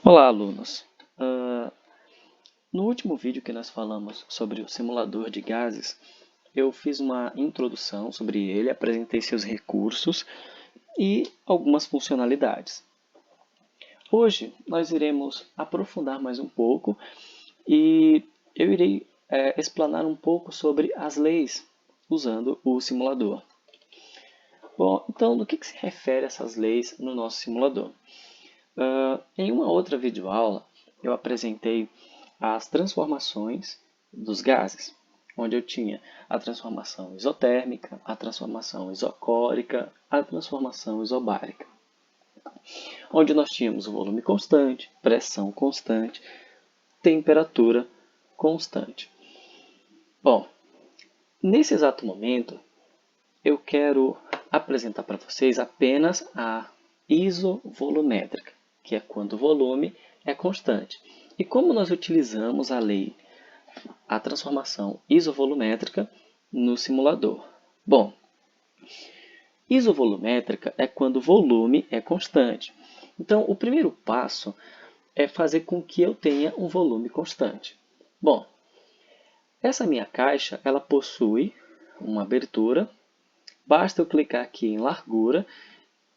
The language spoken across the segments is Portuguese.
Olá, alunos! No último vídeo que nós falamos sobre o simulador de gases, eu fiz uma introdução sobre ele, apresentei seus recursos e algumas funcionalidades. Hoje nós iremos aprofundar mais um pouco e eu irei explanar um pouco sobre as leis usando o simulador. Bom, então, do que se refere essas leis no nosso simulador? Em uma outra videoaula, eu apresentei as transformações dos gases, onde eu tinha a transformação isotérmica, a transformação isocórica, a transformação isobárica, onde nós tínhamos o volume constante, pressão constante, temperatura constante. Bom, nesse exato momento, eu quero apresentar para vocês apenas a isovolumétrica, que é quando o volume é constante. E como nós utilizamos a transformação isovolumétrica no simulador? Bom, isovolumétrica é quando o volume é constante. Então, o primeiro passo é fazer com que eu tenha um volume constante. Bom, essa minha caixa ela possui uma abertura. Basta eu clicar aqui em largura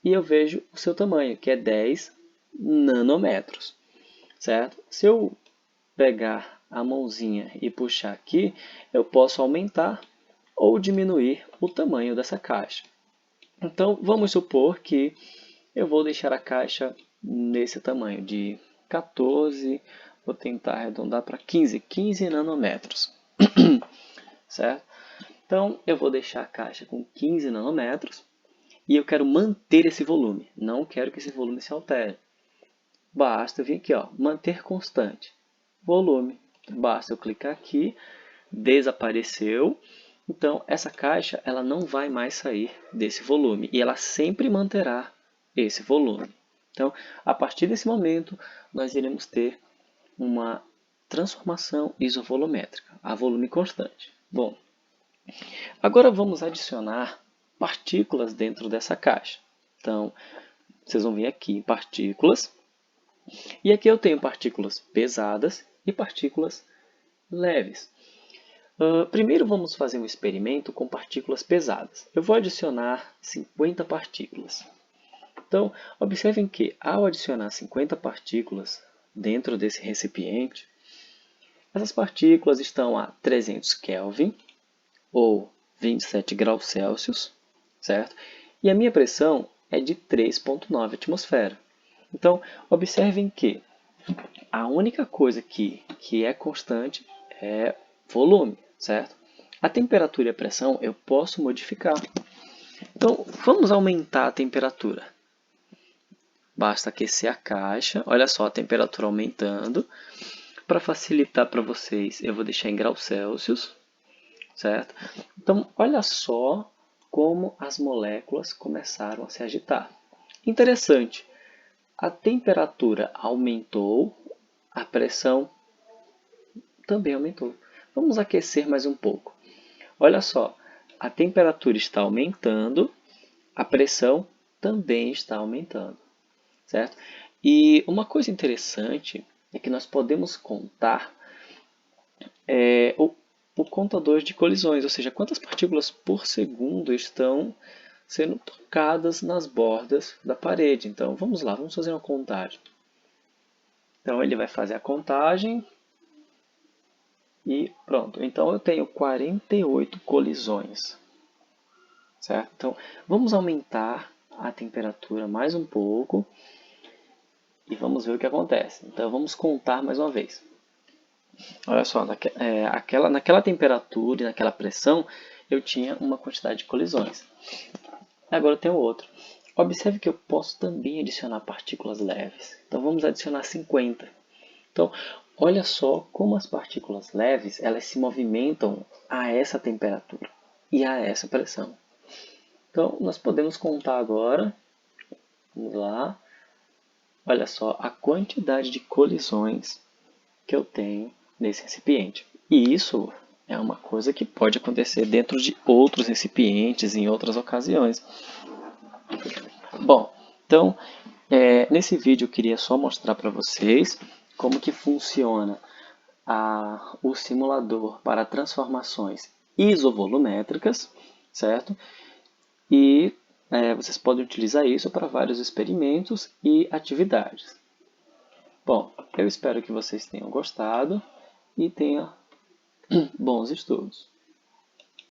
e eu vejo o seu tamanho, que é 10 nanômetros, certo? Se eu pegar a mãozinha e puxar aqui, eu posso aumentar ou diminuir o tamanho dessa caixa. Então, vamos supor que eu vou deixar a caixa nesse tamanho de 14, vou tentar arredondar para 15 nanômetros, certo? Então, eu vou deixar a caixa com 15 nanômetros e eu quero manter esse volume, não quero que esse volume se altere. Basta eu vir aqui, manter constante, volume. Basta eu clicar aqui, desapareceu. Então, essa caixa ela não vai mais sair desse volume e ela sempre manterá esse volume. Então, a partir desse momento, nós iremos ter uma transformação isovolumétrica, a volume constante. Bom, agora vamos adicionar partículas dentro dessa caixa. Então, vocês vão vir aqui em partículas. E aqui eu tenho partículas pesadas e partículas leves. Primeiro vamos fazer um experimento com partículas pesadas. Eu vou adicionar 50 partículas. Então, observem que ao adicionar 50 partículas dentro desse recipiente, essas partículas estão a 300 Kelvin, ou 27 graus Celsius, certo? E a minha pressão é de 3,9 atmosfera. Então, observem que a única coisa que é constante é volume, certo? A temperatura e a pressão eu posso modificar. Então, vamos aumentar a temperatura. Basta aquecer a caixa. Olha só a temperatura aumentando. Para facilitar para vocês, eu vou deixar em graus Celsius, certo? Então, olha só como as moléculas começaram a se agitar. Interessante, a temperatura aumentou, a pressão também aumentou. Vamos aquecer mais um pouco. Olha só, a temperatura está aumentando, a pressão também está aumentando, certo? E uma coisa interessante é que nós podemos contar o contador de colisões, ou seja, quantas partículas por segundo estão sendo tocadas nas bordas da parede. Então, vamos lá, vamos fazer uma contagem. Então, ele vai fazer a contagem e pronto. Então, eu tenho 48 colisões, certo? Então, vamos aumentar a temperatura mais um pouco e vamos ver o que acontece. Então, vamos contar mais uma vez. Olha só, naquela temperatura e naquela pressão, eu tinha uma quantidade de colisões. Agora eu tenho outro. Observe que eu posso também adicionar partículas leves. Então vamos adicionar 50. Então, olha só como as partículas leves elas se movimentam a essa temperatura e a essa pressão. Então, nós podemos contar agora. Vamos lá. Olha só a quantidade de colisões que eu tenho nesse recipiente. E isso é uma coisa que pode acontecer dentro de outros recipientes em outras ocasiões. Bom, então Nesse vídeo eu queria só mostrar para vocês como que funciona o simulador para transformações isovolumétricas, certo? E vocês podem utilizar isso para vários experimentos e atividades. Bom, eu espero que vocês tenham gostado e tenham bons estudos.